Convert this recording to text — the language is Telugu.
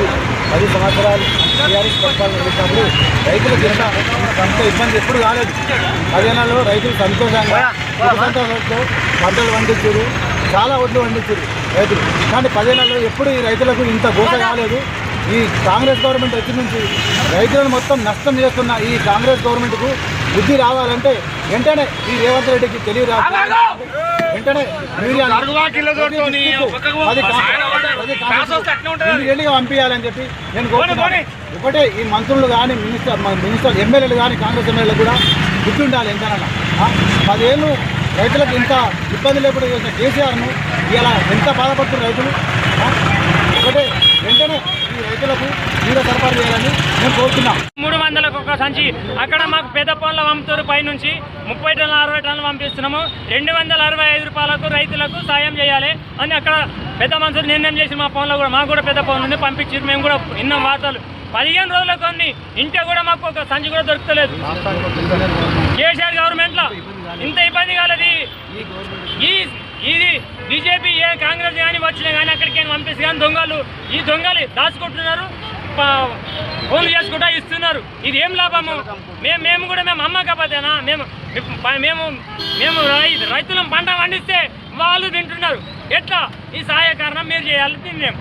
నుంచి 10 సంవత్సరాలు టీఆర్ఎస్ పరిపాలన చేసినప్పుడు రైతులకు అంత ఇబ్బంది ఎప్పుడు కాలేదు. 10 ఏళ్లలో రైతులు సంతోషంతో పంటలు పండించారు, చాలా ఒడ్లు పండించారు రైతులు. కానీ 10 ఏళ్లలో ఎప్పుడు ఈ రైతులకు ఇంత గోస కాలేదు. ఈ కాంగ్రెస్ గవర్నమెంట్ వచ్చి నుంచి రైతులను మొత్తం నష్టం చేస్తున్న ఈ కాంగ్రెస్ గవర్నమెంట్కు బుద్ధి రావాలంటే వెంటనే ఈ రేవంత్ రెడ్డికి తెలియరాదు, వెంటనే రెడ్డిగా పంపించాలని చెప్పి నేను కోరుతున్నాను. ఒకటే ఈ మంత్రులు కానీ మినిస్టర్ ఎమ్మెల్యేలు కానీ కాంగ్రెస్ ఎమ్మెల్యేలు కూడా బుద్ధి ఉండాలి. ఎంతనన్నా 10 ఏళ్ళు రైతులకు ఇంత ఇబ్బంది లేకుండా చేసిన కేసీఆర్ను ఇలా ఎంత బాధపడుతున్నారు రైతులు. ఒకటే వెంటనే ఈ రైతులకు నీరు సరఫరా చేయాలని నేను కోరుతున్నాం. 300కు ఒక సంచి అక్కడ మాకు పెద్ద పనుల పంపుతారు, పైనుంచి 30 టన్నులు 60 టన్నులు పంపిస్తున్నాము. 265 రూపాయలకు రైతులకు సాయం చేయాలి అని అక్కడ పెద్ద మనుషులు నిర్ణయం చేసి మా పనులు కూడా మాకు కూడా పెద్ద పనులు ఉంది పంపించారు. మేము కూడా విన్నాం వార్తలు. 15 రోజుల కొన్ని ఇంట్లో కూడా మాకు ఒక సంచి కూడా దొరుకుతలేదు. కేసీఆర్ గవర్నమెంట్లో ఇంత ఇబ్బంది కాలేదు. ఇది బీజేపీ కాంగ్రెస్ కానీ వచ్చినా కానీ అక్కడికి పంపిస్తే కానీ ఈ దొంగలు దాచుకుంటున్నారు, ఫోన్లు చేసుకుంటా ఇస్తున్నారు. ఇది ఏం లాభము? మేము కూడా అమ్మకపోతేనా? మేము రైతులం పంట పండిస్తే వాళ్ళు తింటున్నారు. ఎట్లా? ఈ సహాయ కారణం మీరు చేయాలి. తిన్నాము.